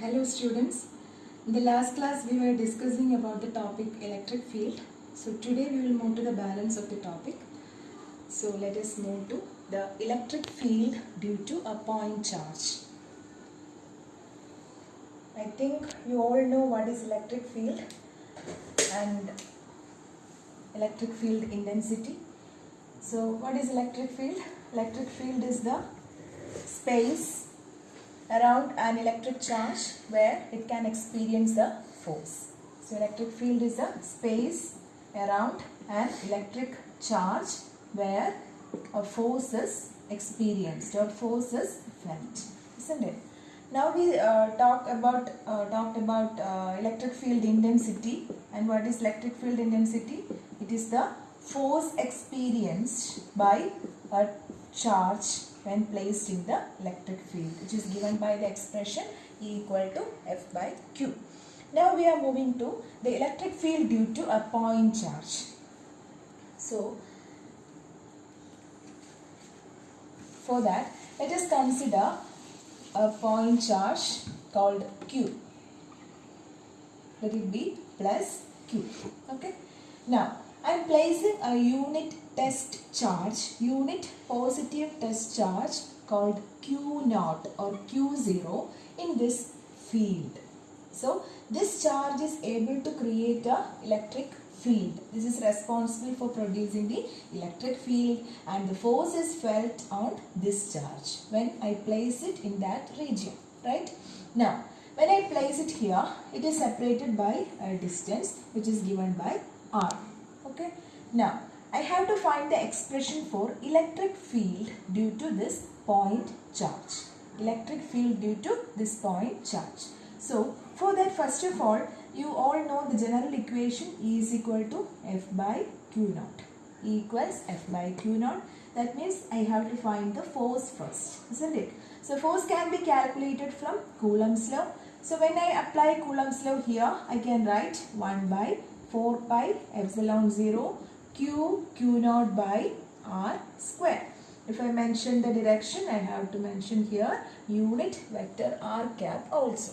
Hello students. In the last class we were discussing about the topic electric field. So today we will move to the balance of the topic. So let us move to the electric field due to a point charge. I think you all know what is electric field and electric field intensity. So what is electric field? Electric field is the space around an electric charge where it can experience the force. So electric field is a space around an electric charge where a force is experienced or force is felt, isn't it? Now we talked about electric field intensity. And what is electric field intensity? It is the force experienced by a charge when placed in the electric field, which is given by the expression E equal to F by Q. Now we are moving to the electric field due to a point charge. So for that, let us consider a point charge called Q. Let it be plus Q. Okay. Now I am placing a unit positive test charge called Q0 or Q0 in this field. So this charge is able to create a electric field. This is responsible for producing the electric field, and the force is felt on this charge when I place it in that region, right? Now when I place it here, it is separated by a distance which is given by R. Okay. Now I have to find the expression for electric field due to this point charge. Electric field due to this point charge. So for that, first of all, you all know the general equation E is equal to F by Q naught. E equals F by Q naught. That means I have to find the force first, isn't it? So force can be calculated from Coulomb's law. So when I apply Coulomb's law here, I can write 1 by 4 pi epsilon 0 Q naught by R square. If I mention the direction, I have to mention here unit vector R cap also.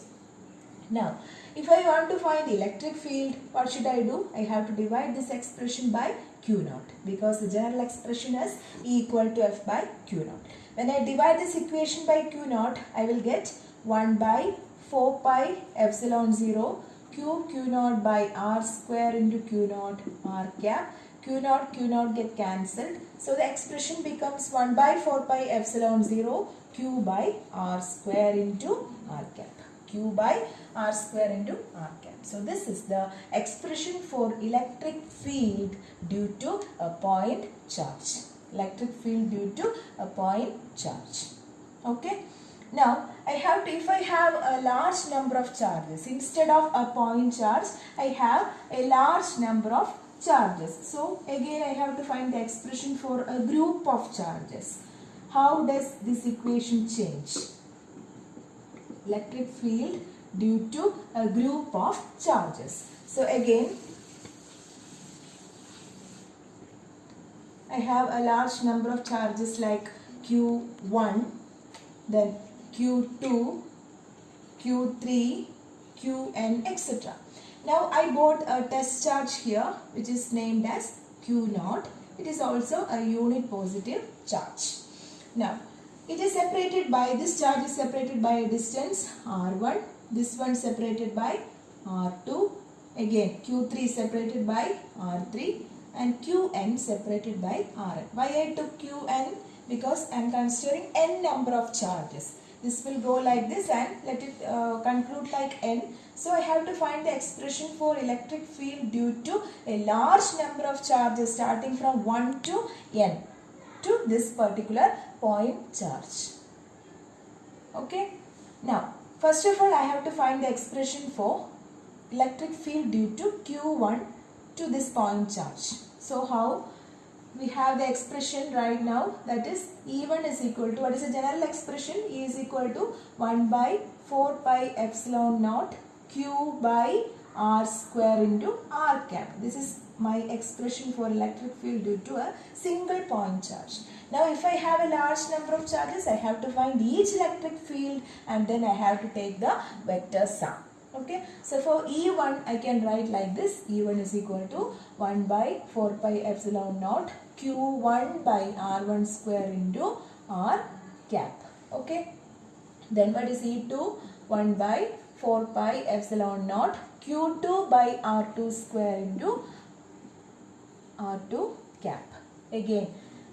Now, if I want to find electric field, what should I do? I have to divide this expression by Q naught, because the general expression is E equal to F by Q naught. When I divide this equation by Q naught, I will get 1 by 4 pi epsilon 0 Q naught by R square into Q naught R cap. Q naught get cancelled. So the expression becomes 1 by 4 pi epsilon 0 Q by R square into R cap. Q by R square into R cap. So this is the expression for electric field due to a point charge. Electric field due to a point charge. Okay. Now I have to, if I have a large number of charges, instead of a point charge, I have a large number of charges. So again I have to find the expression for a group of charges. How does this equation change? Electric field due to a group of charges. So again I have a large number of charges like Q1, then Q2, Q3, Qn, etc. Now I bought a test charge here which is named as Q0. It is also a unit positive charge. Now it is separated by, this charge is separated by a distance R1, this one separated by R2, again Q3 separated by R3 and Qn separated by Rn. Why I took Qn? Because I am considering n number of charges. This will go like this and let it conclude like n. So I have to find the expression for electric field due to a large number of charges starting from 1 to n to this particular point charge. Okay. Now first of all I have to find the expression for electric field due to Q1 to this point charge. So how? We have the expression right now, that is E1 is equal to, what is the general expression? E is equal to 1 by 4 pi epsilon naught Q by R square into R cap. This is my expression for electric field due to a single point charge. Now if I have a large number of charges, I have to find each electric field and then I have to take the vector sum. Okay, so for E1 I can write like this. E1 is equal to 1 by 4 pi epsilon naught Q1 by R1 square into R cap. Okay, then what is E2? 1 by 4 pi epsilon naught Q2 by R2 square into R2 cap. Again,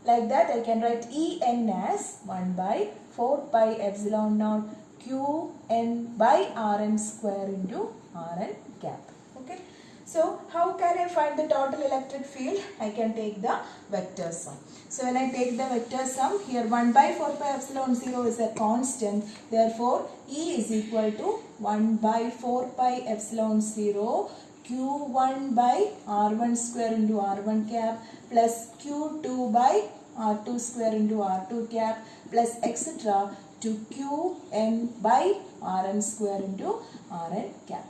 like that I can write En as 1 by 4 pi epsilon naught Qn by Rn square into Rn cap. Okay. So how can I find the total electric field? I can take the vector sum. So when I take the vector sum, here 1 by 4 pi epsilon 0 is a constant. Therefore, E is equal to 1 by 4 pi epsilon 0 Q1 by R1 square into R1 cap plus Q2 by R2 square into R2 cap plus etc. to Qn by Rn square into Rn cap.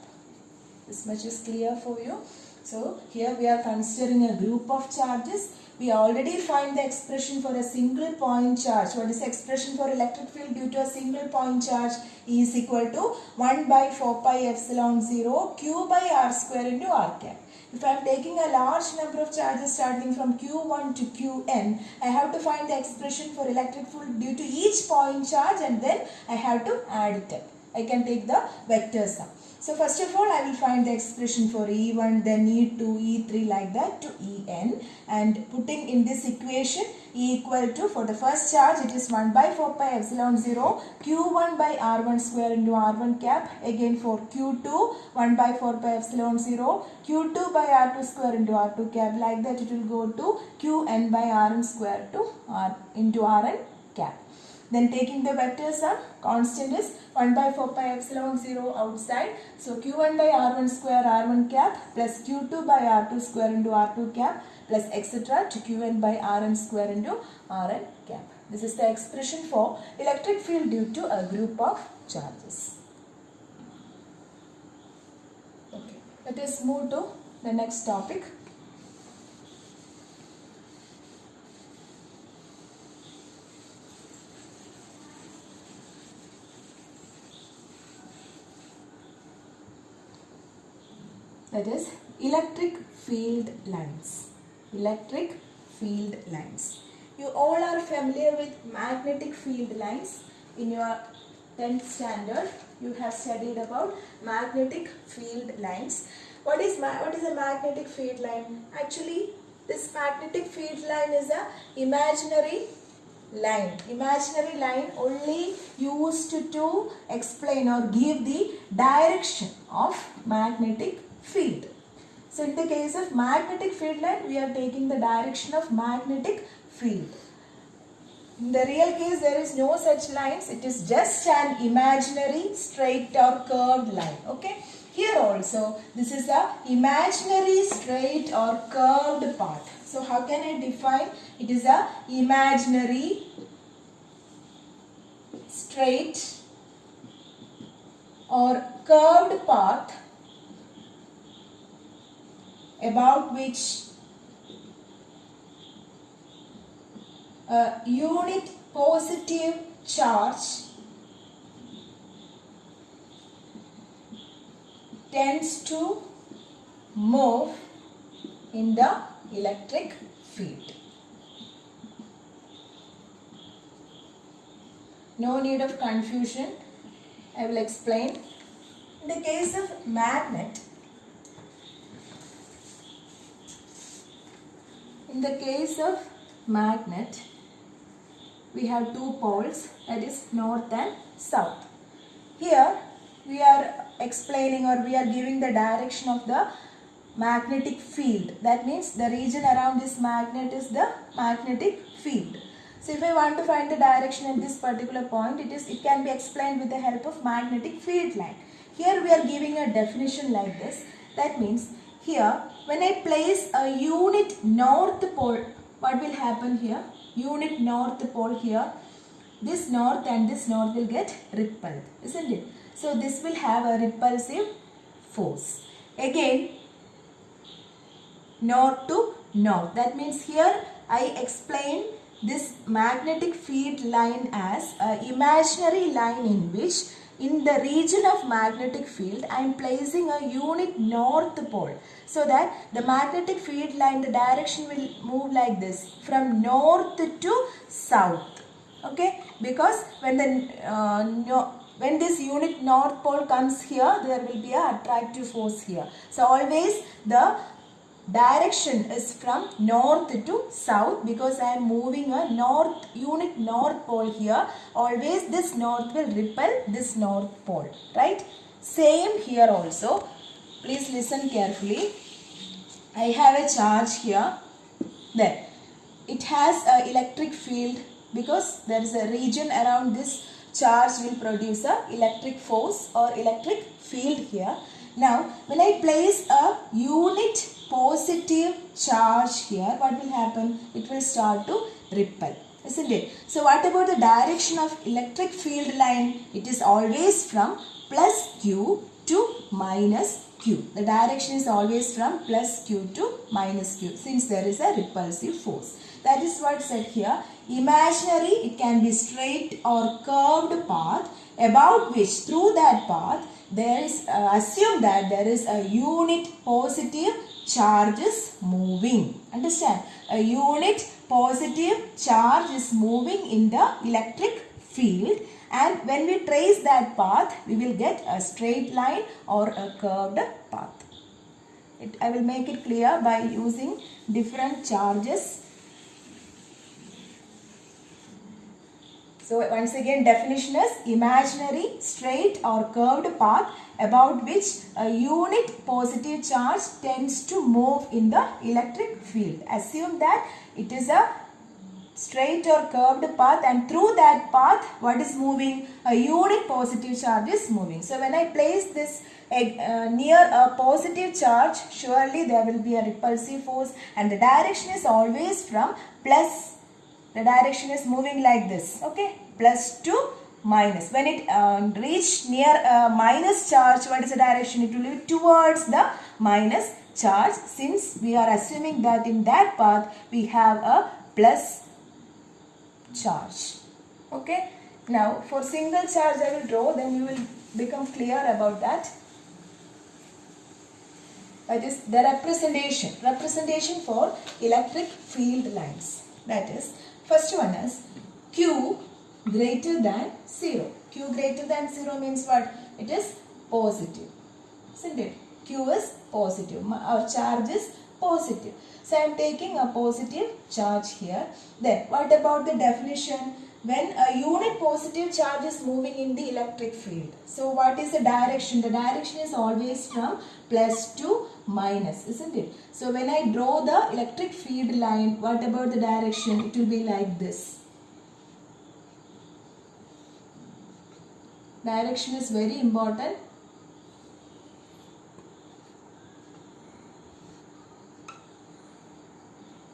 This much is clear for you. So here we are considering a group of charges. We already find the expression for a single point charge. What is the expression for electric field due to a single point charge? E is equal to 1 by 4 pi epsilon 0 Q by R square into R cap. If I am taking a large number of charges starting from Q1 to Qn, I have to find the expression for electric field due to each point charge and then I have to add it up. I can take the vector sum. So first of all, I will find the expression for E1, then E2, E3 like that to En, and putting in this equation E equal to, for the first charge it is 1 by 4 pi epsilon 0 Q1 by R1 square into R1 cap. Again for Q2 1 by 4 pi epsilon 0 Q2 by R2 square into R2 cap. Like that it will go to Qn by Rn square to R into Rn cap. Then taking the vector sum, constant is 1 by 4 pi epsilon 0 outside. So Q1 by R1 square R1 cap plus Q2 by R2 square into R2 cap plus etc. to Qn by Rn square into Rn cap. This is the expression for electric field due to a group of charges. Okay, let us move to the next topic. That is electric field lines. Electric field lines. You all are familiar with magnetic field lines. In your 10th standard, you have studied about magnetic field lines. What is a magnetic field line? Actually, this magnetic field line is a imaginary line. Imaginary line only used to explain or give the direction of magnetic field. So in the case of magnetic field line, we are taking the direction of magnetic field. In the real case, there is no such lines. It is just an imaginary straight or curved line. Okay. Here also, this is a imaginary straight or curved path. So how can I define? It is a imaginary straight or curved path about which a unit positive charge tends to move in the electric field. No need of confusion. I will explain. In the case of magnet, we have two poles, that is north and south. Here we are explaining or we are giving the direction of the magnetic field. That means the region around this magnet is the magnetic field. So if I want to find the direction at this particular point, it can be explained with the help of magnetic field line. Here we are giving a definition like this. That means here when I place a unit north pole, what will happen here? Unit north pole here, this north and this north will get repelled, isn't it? So this will have a repulsive force. Again, north to north. That means here I explain this magnetic field line as an imaginary line in which in the region of magnetic field I am placing a unit north pole, so that the magnetic field line, the direction will move like this from north to south. Okay, because when the when this unit north pole comes here, there will be a attractive force here. So always the direction is from north to south, because I am moving a unit north pole here. Always this north will repel this north pole, right? Same here also. Please listen carefully. I have a charge here. Then it has an electric field, because there is a region around this charge will produce a electric force or electric field here. Now when I place a unit positive charge here, what will happen? It will start to repel, isn't it? So what about the direction of electric field line? It is always from plus Q to minus Q. The direction is always from plus Q to minus Q, since there is a repulsive force. That is what said here. Imaginary, it can be straight or curved path, about which through that path there is assume that there is a unit positive charge is moving. Understand? A unit positive charge is moving in the electric field, and when we trace that path, we will get a straight line or a curved path. I will make it clear by using different charges. So once again, definition is imaginary, straight or curved path about which a unit positive charge tends to move in the electric field. Assume that it is a straight or curved path, and through that path what is moving? A unit positive charge is moving. So when I place this near a positive charge, surely there will be a repulsive force, and the direction is always from plus. The direction is moving like this, okay, plus to minus. When it reach near a minus charge, what is the direction? It will be towards the minus charge, since we are assuming that in that path we have a plus charge. Okay. Now for single charge I will draw, then you will become clear about that. That is the representation for electric field lines. That is, first one is Q greater than 0. Q greater than 0 means what? It is positive, isn't it? Q is positive. Our charge is positive. So I am taking a positive charge here. Then what about the definition? When a unit positive charge is moving in the electric field, so what is the direction? The direction is always from plus to minus, isn't it? So when I draw the electric field line, what about the direction? It will be like this. Direction is very important.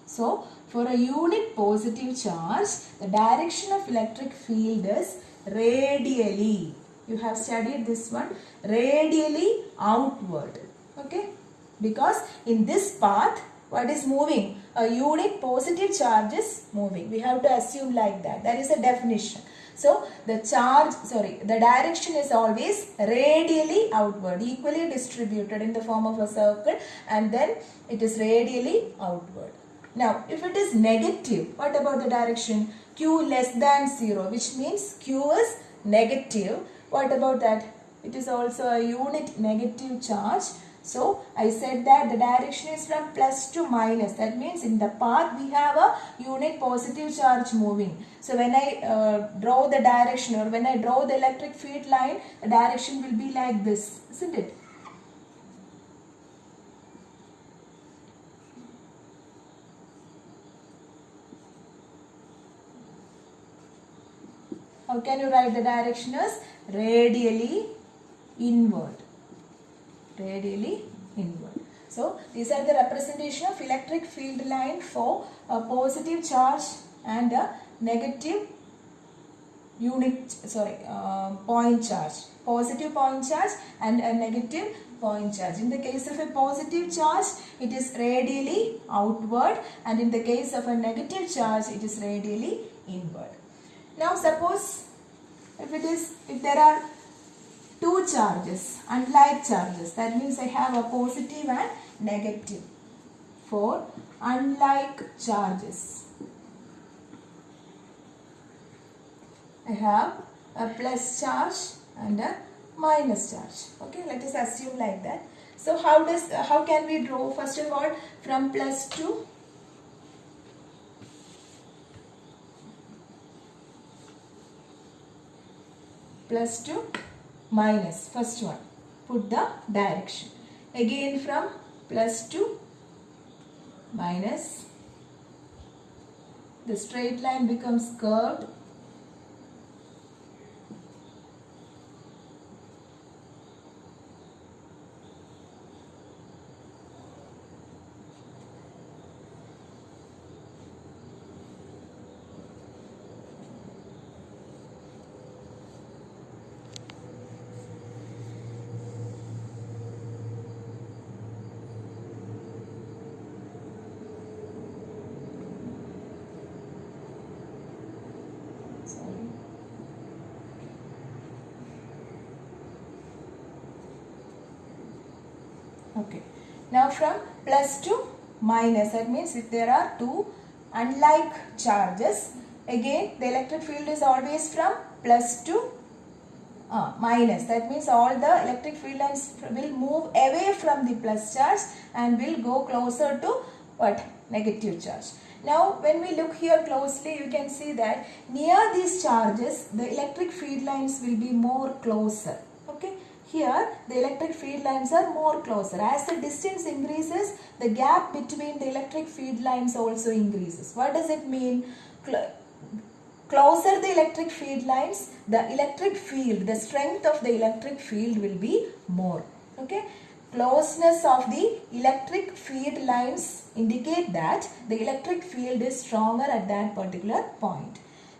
So for a unit positive charge, the direction of electric field is radially. You have studied this one. Radially outward. Okay. Because in this path, what is moving? A unit positive charge is moving. We have to assume like that. That is a definition. So the direction is always radially outward, equally distributed in the form of a circle, and then it is radially outward. Now, if it is negative, what about the direction? Q less than 0, which means Q is negative. What about that? It is also a unit negative charge. So, I said that the direction is from plus to minus. That means in the path we have a unit positive charge moving. So, when I draw the direction, or when I draw the electric field line, the direction will be like this, isn't it? How can you write the direction as radially inward? Radially inward. So these are the representation of electric field line for a positive charge and a negative point charge, positive point charge and a negative point charge. In the case of a positive charge, it is radially outward, and in the case of a negative charge, it is radially inward. Now suppose if there are two charges, unlike charges, that means I have a positive and negative. For unlike charges, I have a plus charge and a minus charge. Okay, let us assume like that. So how can we draw? First of all, from plus to minus, first one, put the direction. Again from plus to minus, the straight line becomes curved. Okay, now from plus to minus, that means if there are two unlike charges, again the electric field is always from plus to minus. That means all the electric field lines will move away from the plus charge and will go closer to what? Negative charge. Now when we look here closely, you can see that near these charges the electric field lines will be more closer. Okay, here the electric field lines are more closer. As the distance increases, the gap between the electric field lines also increases. What does it mean? Closer the electric field lines, the electric field, the strength of the electric field will be more. Okay, closeness of the electric field lines indicate that the electric field is stronger at that particular point.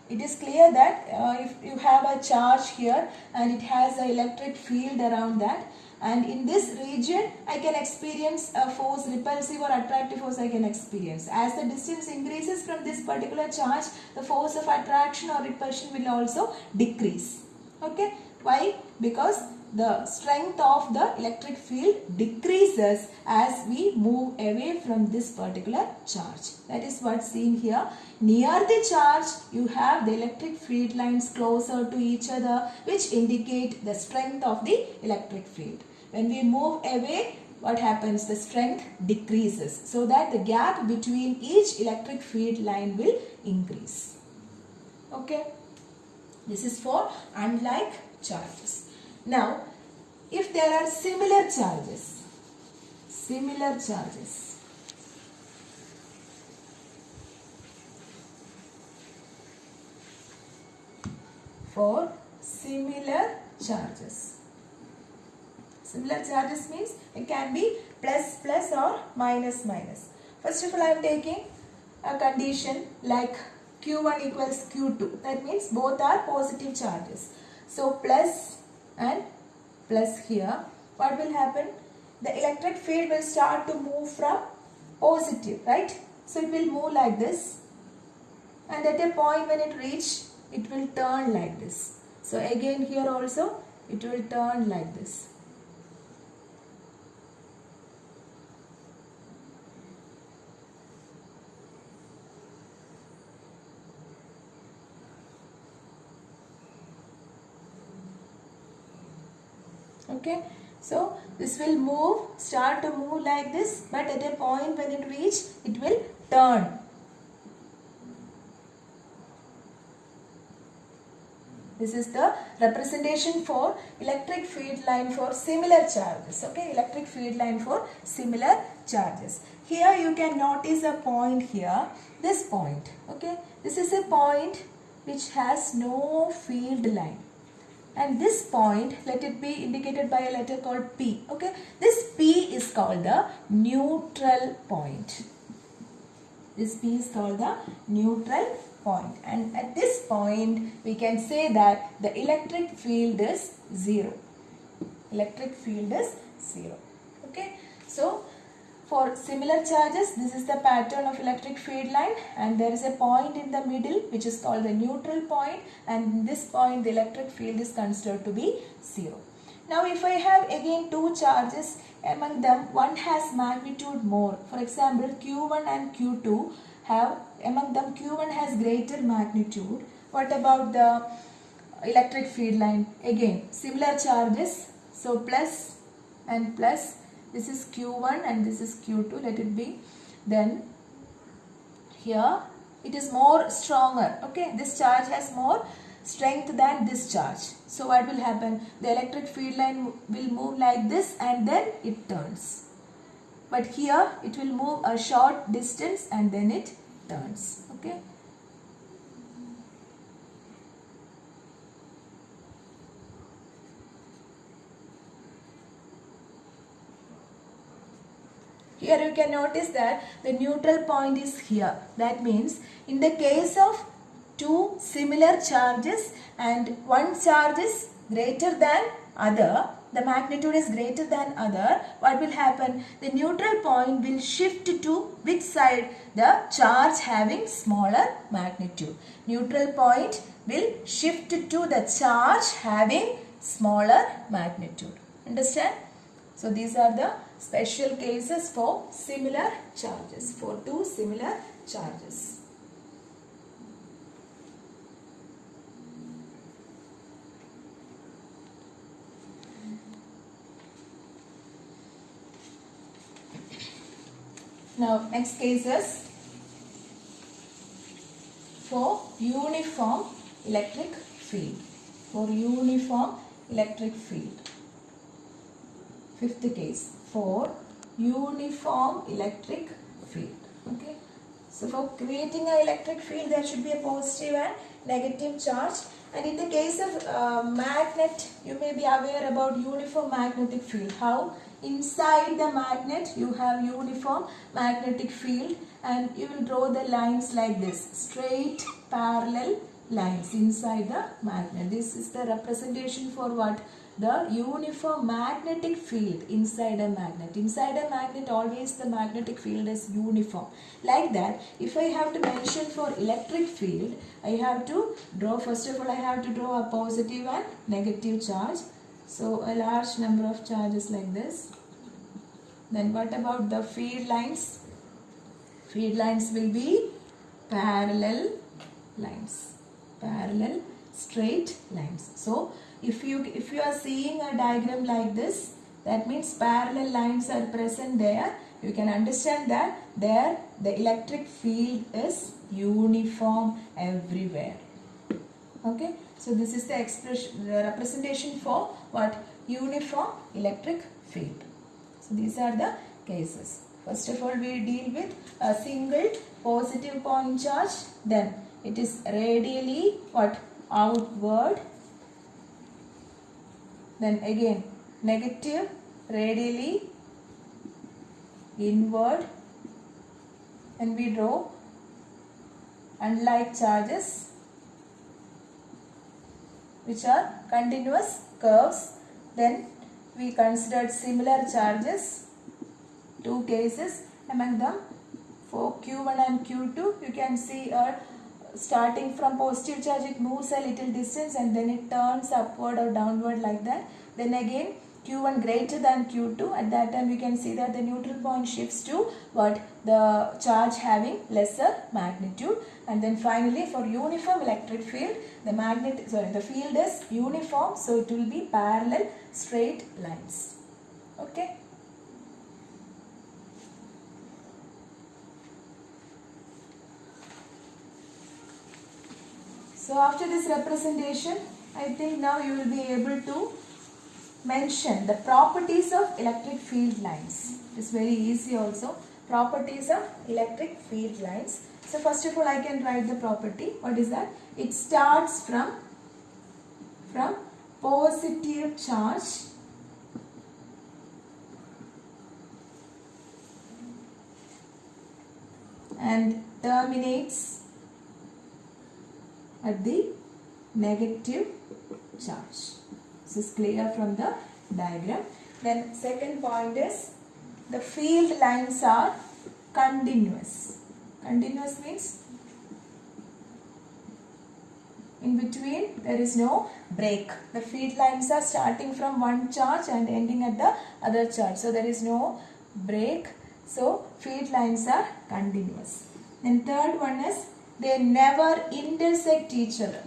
It is clear that if you have a charge here and it has an electric field around that, and in this region I can experience a force, repulsive or attractive force I can experience. As the distance increases from this particular charge, the force of attraction or repulsion will also decrease. Okay, why? Because the strength of the electric field decreases as we move away from this particular charge. That is what's seen here. Near the charge, you have the electric field lines closer to each other, which indicate the strength of the electric field. When we move away, what happens? The strength decreases, so that the gap between each electric field line will increase. Okay, this is for unlike charges. Now, if there are similar charges, for similar charges. Similar charges means it can be plus plus or minus minus. First of all, I am taking a condition like Q1 equals Q2. That means both are positive charges. So plus and plus here, what will happen? The electric field will start to move from positive, right? So it will move like this, and at a point when it reaches, it will turn like this. So again here also it will turn like this. Okay, so this will move, start to move like this, but at a point when it reaches, it will turn. This is the representation for electric field line for similar charges. Okay, electric field line for similar charges. Here you can notice a point here, this point. Okay, this is a point which has no field line. And this point, let it be indicated by a letter called P. Okay, this P is called the neutral point. This P is called the neutral point, and at this point we can say that the electric field is 0. Electric field is 0. Okay, so for similar charges, this is the pattern of electric field line, and there is a point in the middle which is called the neutral point, and in this point the electric field is considered to be 0. Now if I have again two charges, among them one has magnitude more. For example, Q1 and Q2 have, among them Q1 has greater magnitude. What about the electric field line? Again similar charges, so plus and plus. This is Q1 and this is Q2, let it be. Then here it is more stronger. Okay, this charge has more strength than this charge. So what will happen? The electric field line will move like this and then it turns. But here it will move a short distance and then it turns. Okay. Here you can notice that the neutral point is here. That means in the case of two similar charges and one charge is greater than other, the magnitude is greater than other, what will happen? The neutral point will shift to which side? The charge having smaller magnitude. Neutral point will shift to the charge having smaller magnitude. Understand? So these are the special cases for similar charges, for two similar charges. Now next case is for uniform electric field. For uniform electric field. Fifth case, for uniform electric field. Okay. So for creating an electric field, there should be a positive and negative charge. And in the case of magnet, you may be aware about uniform magnetic field. How? Inside the magnet, you have uniform magnetic field, and you will draw the lines like this, straight parallel lines inside the magnet. This is the representation for what? The uniform magnetic field inside a magnet. Inside a magnet, always the magnetic field is uniform. Like that, if I have to mention for electric field, I have to draw, first of all, I have to draw a positive and negative charge. So a large number of charges like this. Then what about the field lines? Field lines will be parallel lines. Parallel straight lines. So if you are seeing a diagram like this, that means parallel lines are present there. You can understand that there the electric field is uniform everywhere. Okay, so this is the expression, the representation for what? Uniform electric field. So these are the cases. First of all, we deal with a single positive point charge. Then it is radially what? Outward. Then again negative radially inward, and we draw unlike charges which are continuous curves. Then we considered similar charges, two cases. Among them, for Q1 and Q2, you can see starting from positive charge, it moves a little distance and then it turns upward or downward like that. Then again Q1 greater than Q2, at that time we can see that the neutral point shifts to what? The charge having lesser magnitude. And then finally for uniform electric field, the field is uniform, so it will be parallel straight lines. Okay. So after this representation, I think now you will be able to mention the properties of electric field lines. It is very easy also. Properties of electric field lines. So first of all, I can write the property. What is that? It starts from positive charge and terminates at the negative charge. This is clear from the diagram. Then second point is the field lines are continuous. Continuous means in between there is no break. The field lines are starting from one charge and ending at the other charge. So there is no break. So field lines are continuous. Then third one is they never intersect each other.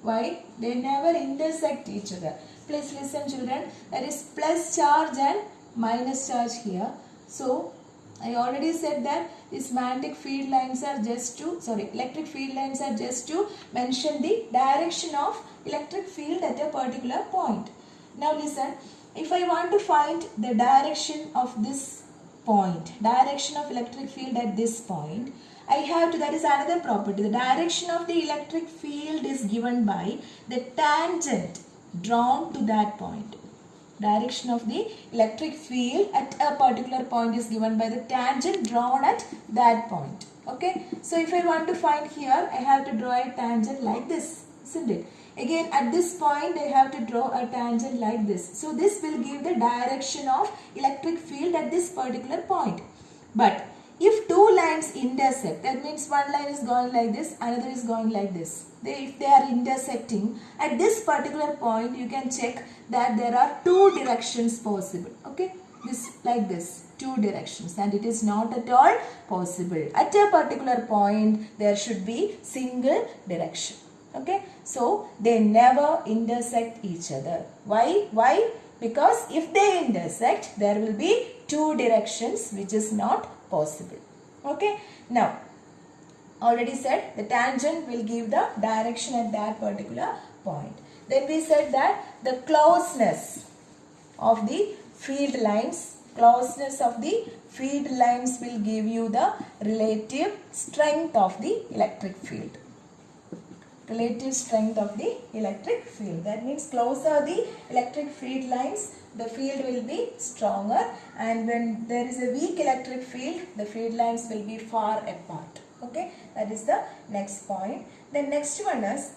Why? They never intersect each other. Please listen children. There is plus charge and minus charge here. So I already said that these magnetic field lines are just to, electric field lines are just to mention the direction of electric field at a particular point. Now listen, if I want to find the direction of this point, direction of electric field at this point, I have to, that is another property. The direction of the electric field is given by the tangent drawn to that point. Direction of the electric field at a particular point is given by the tangent drawn at that point. Okay. So if I want to find here, I have to draw a tangent like this, isn't it? Again at this point I have to draw a tangent like this. So this will give the direction of electric field at this particular point. But if two lines intersect, that means one line is going like this, another is going like this. If they are intersecting at this particular point, you can check that there are two directions possible. Okay, this like this, two directions, and it is not at all possible. At a particular point, there should be single direction. Okay, so they never intersect each other. Why? Why? Because if they intersect, there will be two directions, which is not possible. Okay, now already said the tangent will give the direction at that particular point. Then we said that the closeness of the field lines, will give you the relative strength of the electric field. Relative strength of the electric field. That means closer the electric field lines, the field will be stronger, and when there is a weak electric field, the field lines will be far apart. Okay, that is the next point. The next one is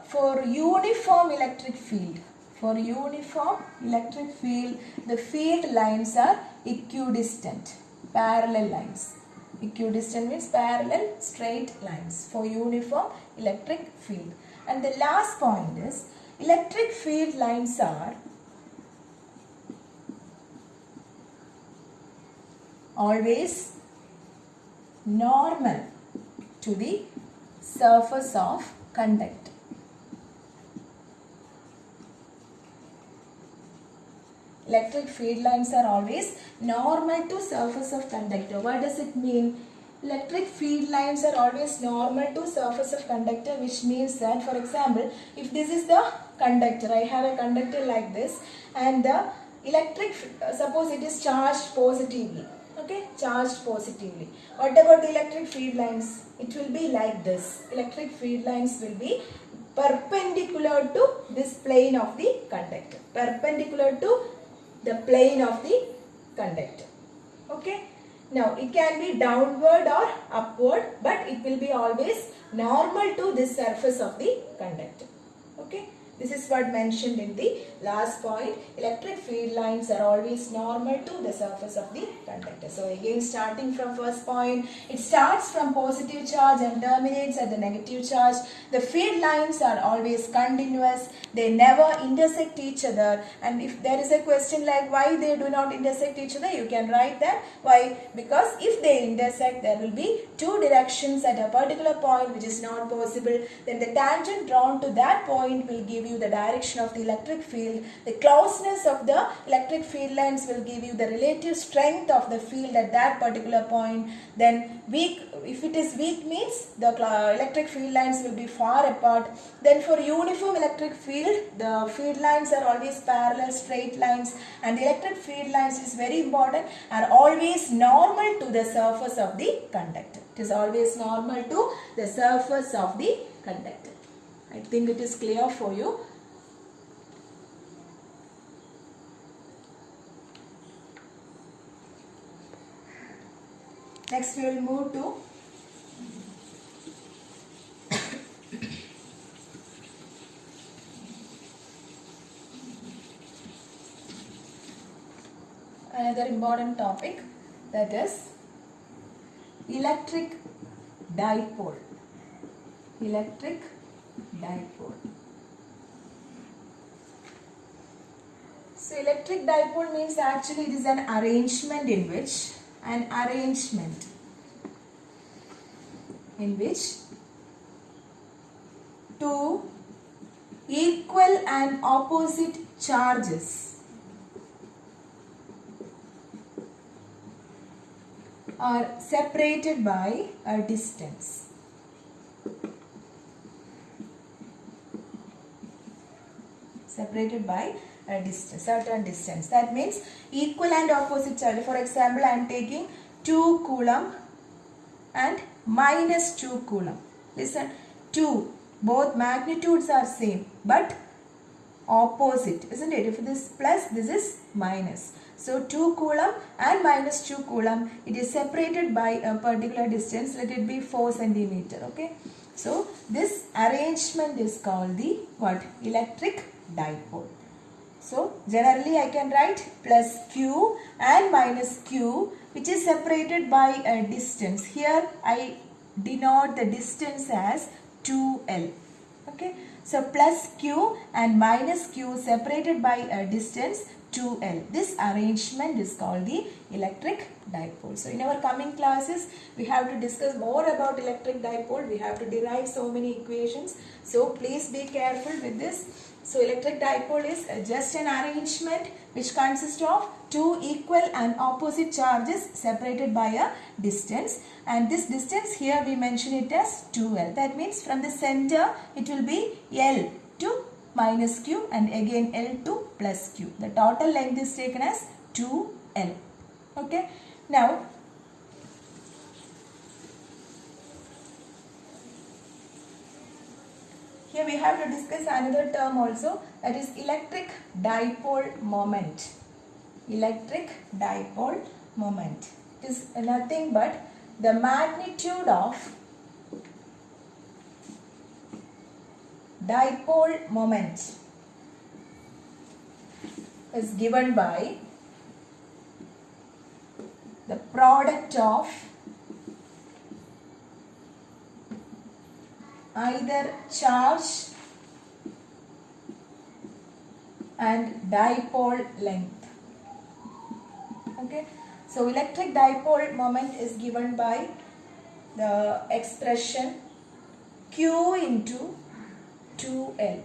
for uniform electric field. For uniform electric field, the field lines are equidistant, parallel lines. Equidistant means parallel straight lines for uniform electric field. And the last point is electric field lines are always normal to the surface of conductor. Electric field lines are always normal to surface of conductor. What does it mean? Electric field lines are always normal to surface of conductor, which means that, for example, if this is the conductor, I have a conductor like this, and the electric, suppose it is charged positively. Okay, charged positively. What about the electric field lines? It will be like this. Electric field lines will be perpendicular to this plane of the conductor. Perpendicular to the plane of the conductor. Okay. Now it can be downward or upward, but it will be always normal to this surface of the conductor. Okay. This is what mentioned in the last point. Electric field lines are always normal to the surface of the conductor. So again, starting from first point, it starts from positive charge and terminates at the negative charge. The field lines are always continuous. They never intersect each other. And if there is a question like why they do not intersect each other, you can write that. Why? Because if they intersect, there will be two directions at a particular point, which is not possible. Then the tangent drawn to that point will give you the direction of the electric field. The closeness of the electric field lines will give you the relative strength of the field at that particular point. Then weak, if it is weak, means the electric field lines will be far apart. Then for uniform electric field, the field lines are always parallel straight lines, and the electric field lines is very important, are always normal to the surface of the conductor. It is always normal to the surface of the conductor. I think it is clear for you. Next we will move to another important topic, that is electric dipole. Electric dipole. So electric dipole means actually it is an arrangement in which two equal and opposite charges are separated by a distance. Separated by a distance, certain distance. That means equal and opposite charge. For example, I am taking 2 coulomb and minus 2 coulomb. Listen, 2, both magnitudes are same but opposite, isn't it? If this plus, this is minus. So 2 coulomb and minus 2 coulomb, it is separated by a particular distance. Let it be 4 centimeter. Okay. So this arrangement is called the what? Electric dipole. So generally I can write plus q and minus q, which is separated by a distance. Here I denote the distance as 2L. Okay. So plus q and minus q separated by a distance 2L. This arrangement is called the electric dipole. So in our coming classes, we have to discuss more about electric dipole. We have to derive so many equations. So please be careful with this. So electric dipole is just an arrangement which consists of two equal and opposite charges separated by a distance. And this distance here we mention it as 2L. That means from the center it will be L to minus q and again L to plus q. The total length is taken as 2L. Okay. Now here we have to discuss another term also, that is electric dipole moment. Electric dipole moment is nothing but the magnitude of dipole moment is given by the product of either charge and dipole length. Okay. So electric dipole moment is given by the expression Q into 2L.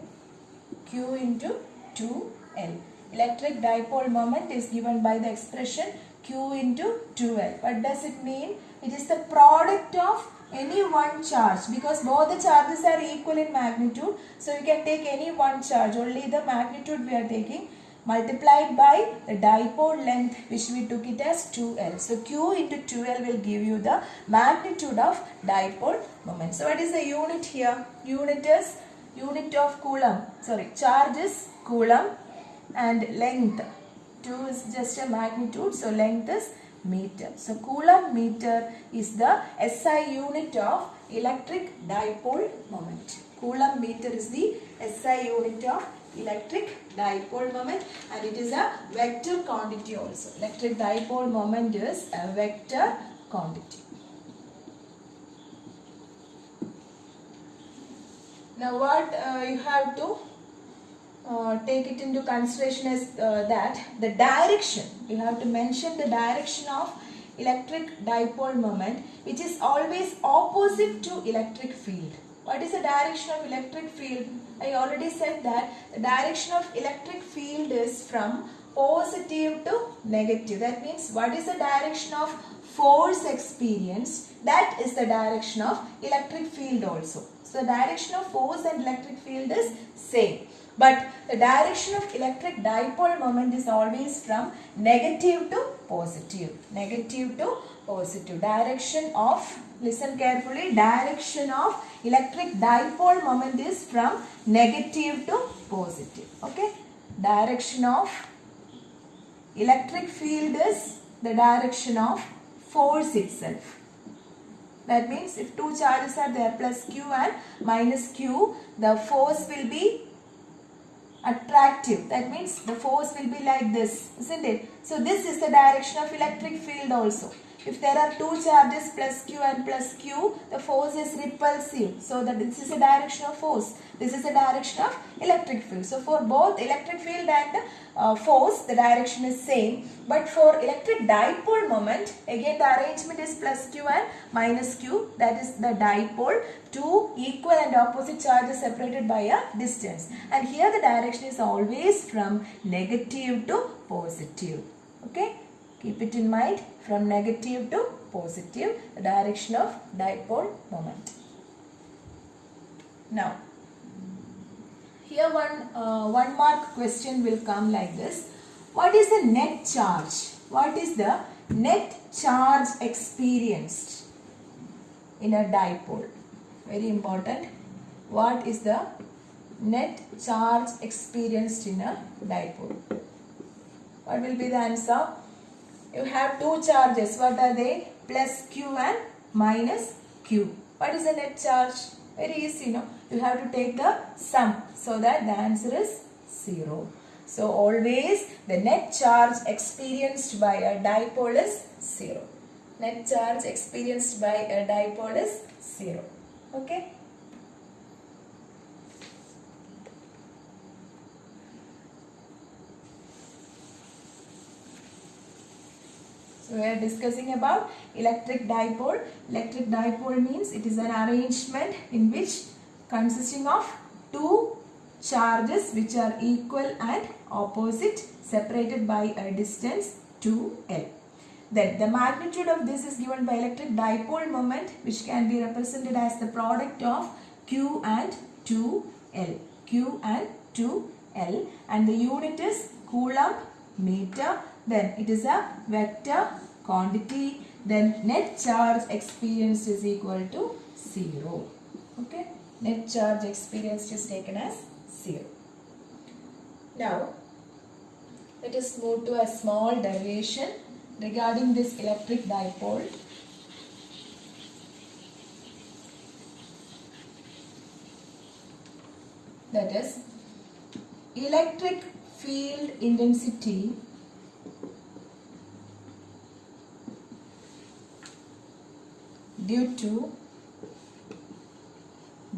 Q into 2L. Electric dipole moment is given by the expression Q into 2L. What does it mean? It is the product of any one charge, because both the charges are equal in magnitude. So you can take any one charge, only the magnitude we are taking, multiplied by the dipole length which we took it as 2L. So Q into 2L will give you the magnitude of dipole moment. So what is the unit here? Unit is unit of coulomb. Charge is coulomb and length. 2 is just a magnitude, so length is meter. So coulomb meter is the SI unit of electric dipole moment. Coulomb meter is the SI unit of electric dipole moment, and it is a vector quantity also. Electric dipole moment is a vector quantity. Now what you have to take it into consideration is that the direction, you have to mention the direction of electric dipole moment, which is always opposite to electric field. What is the direction of electric field? I already said that the direction of electric field is from positive to negative. That means what is the direction of force experienced? That is the direction of electric field also. So the direction of force and electric field is same. But the direction of electric dipole moment is always from negative to positive. Negative to positive. Direction of, listen carefully, direction of electric dipole moment is from negative to positive. Okay. Direction of electric field is the direction of force itself. That means if two charges are there, plus q and minus q, the force will be attractive. That means the force will be like this, isn't it? So this is the direction of electric field also. If there are two charges, plus q and plus q, the force is repulsive. So that this is the direction of force. This is the direction of electric field. So for both electric field and force, the direction is same. But for electric dipole moment, again the arrangement is plus q and minus q. That is the dipole. Two equal and opposite charges separated by a distance. And here the direction is always from negative to positive. Okay. Keep it in mind, from negative to positive, the direction of dipole moment. Now, here one mark question will come like this. What is the net charge? What is the net charge experienced in a dipole? Very important. What is the net charge experienced in a dipole? What will be the answer? You have two charges. What are they? Plus q and minus q. What is the net charge? Very easy, no? You have to take the sum. So that the answer is 0. So always the net charge experienced by a dipole is 0. Net charge experienced by a dipole is 0. Okay? So we are discussing about electric dipole. Electric dipole means it is an arrangement in which consisting of two charges which are equal and opposite separated by a distance 2L. Then the magnitude of this is given by electric dipole moment, which can be represented as the product of Q and 2L. Q and 2L, and the unit is coulomb meter. Then it is a vector quantity. Then net charge experienced is equal to 0. Okay. Net charge experienced is taken as 0. Now, let us move to a small derivation regarding this electric dipole. That is, electric field intensity due to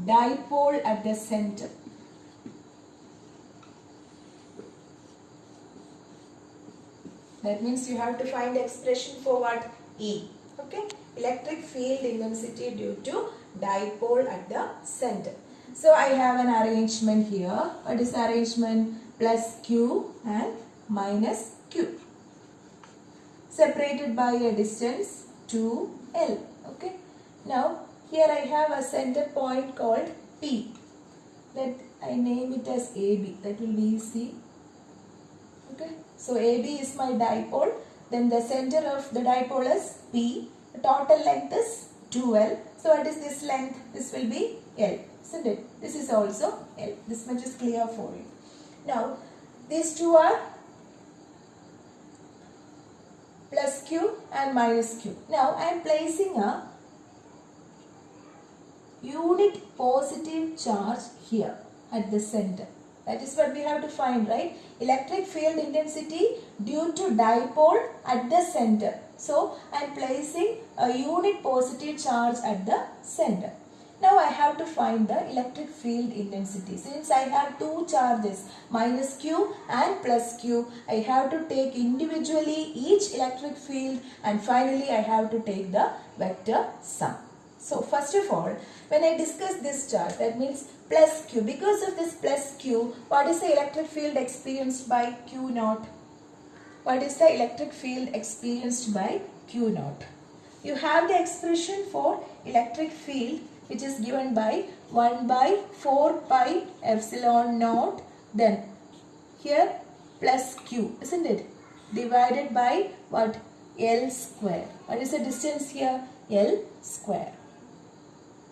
dipole at the center. That means you have to find the expression for what? E. Okay. Electric field intensity due to dipole at the center. So I have an arrangement here. What is the arrangement? Plus Q and minus Q. Separated by a distance 2L. Okay. Now here I have a center point called P. Let I name it as AB. That will be easy. Okay. So AB is my dipole. Then the center of the dipole is P. The total length is 2L. So what is this length? This will be L. Isn't it? This is also L. This much is clear for you. Now these two are plus Q and minus Q. Now I am placing a unit positive charge here at the center. That is what we have to find, right? Electric field intensity due to dipole at the center. So I am placing a unit positive charge at the center. Now I have to find the electric field intensity. Since I have two charges, minus Q and plus Q, I have to take individually each electric field, and finally I have to take the vector sum. So first of all, when I discuss this charge, that means plus Q. Because of this plus Q, what is the electric field experienced by Q naught? What is the electric field experienced by Q naught? You have the expression for electric field, which is given by 1 by 4 pi epsilon naught, then here plus Q, isn't it? Divided by what? L square. What is the distance here? L square.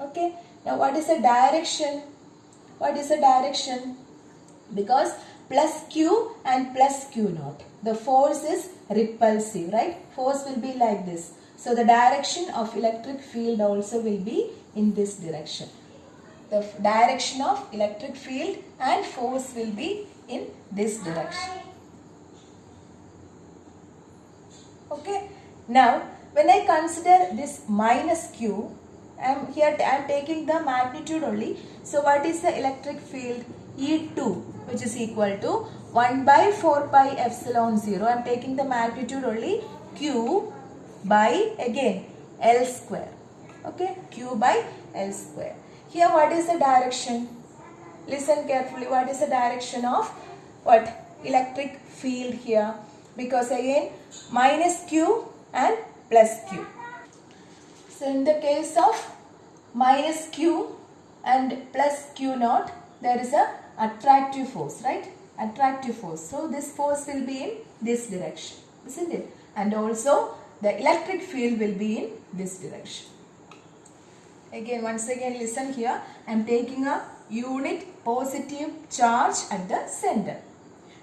Okay. Now what is the direction? What is the direction? Because plus Q and plus Q naught. The force is repulsive, right? Force will be like this. So the direction of electric field also will be in this direction. The direction of electric field and force will be in this direction. Okay. Now when I consider this minus q, I am taking the magnitude only. So what is the electric field? E2, which is equal to 1 by 4 pi epsilon 0. I am taking the magnitude only, q by again L square. Okay, q by L square. Here what is the direction? Listen carefully. What is the direction of what? Electric field here? Because again minus q and plus q. So in the case of minus q and plus q naught, there is a attractive force, right? Attractive force. So this force will be in this direction, isn't it? And also the electric field will be in this direction. Again, once again listen here. I am taking a unit positive charge at the center.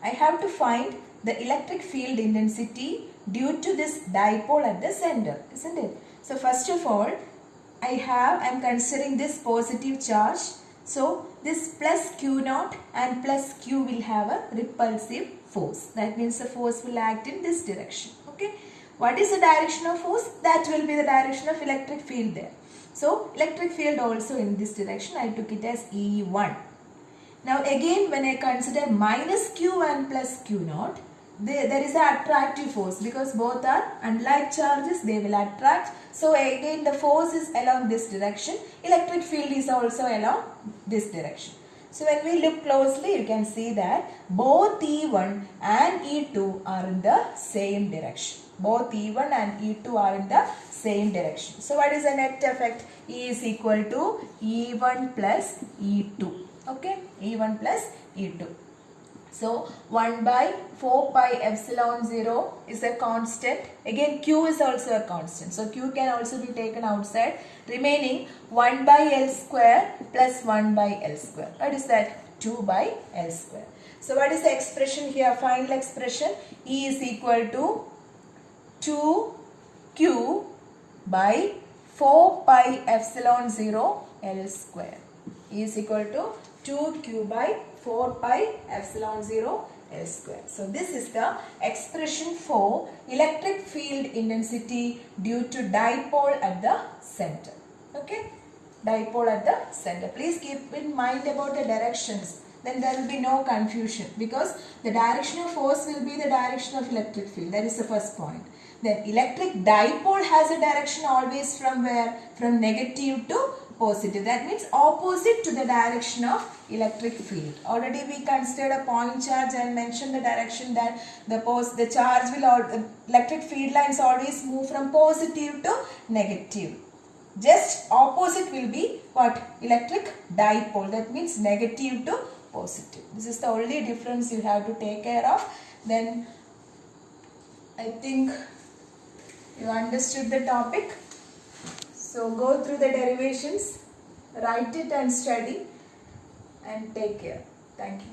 I have to find the electric field intensity due to this dipole at the center, isn't it? So first of all, I am considering this positive charge. So this plus q naught and plus q will have a repulsive force. That means the force will act in this direction. Okay. What is the direction of force? That will be the direction of electric field there. So electric field also in this direction, I took it as E1. Now again when I consider minus q and plus q naught, there is an attractive force because both are unlike charges, they will attract. So again the force is along this direction. Electric field is also along this direction. So when we look closely, you can see that both E1 and E2 are in the same direction. Both E1 and E2 are in the same direction. So what is the net effect? E is equal to E1 plus E2. Okay, E1 plus E2. So 1 by 4 pi epsilon 0 is a constant. Again q is also a constant. So q can also be taken outside. Remaining 1 by L square plus 1 by L square. What is that? 2 by L square. So what is the expression here? Final expression. E is equal to 2q by 4 pi epsilon 0 L square. E is equal to 2q by 4 pi epsilon 0 L square. So this is the expression for electric field intensity due to dipole at the center. Okay, dipole at the center. Please keep in mind about the directions. Then there will be no confusion because the direction of force will be the direction of electric field. That is the first point. Then electric dipole has a direction always from where? From negative to positive. That means opposite to the direction of electric field. Already we considered a point charge and mentioned the direction that the charge will, electric field lines always move from positive to negative. Just opposite will be what? Electric dipole. That means negative to positive. This is the only difference you have to take care of. Then I think you understood the topic. So go through the derivations, write it and study, and take care. Thank you.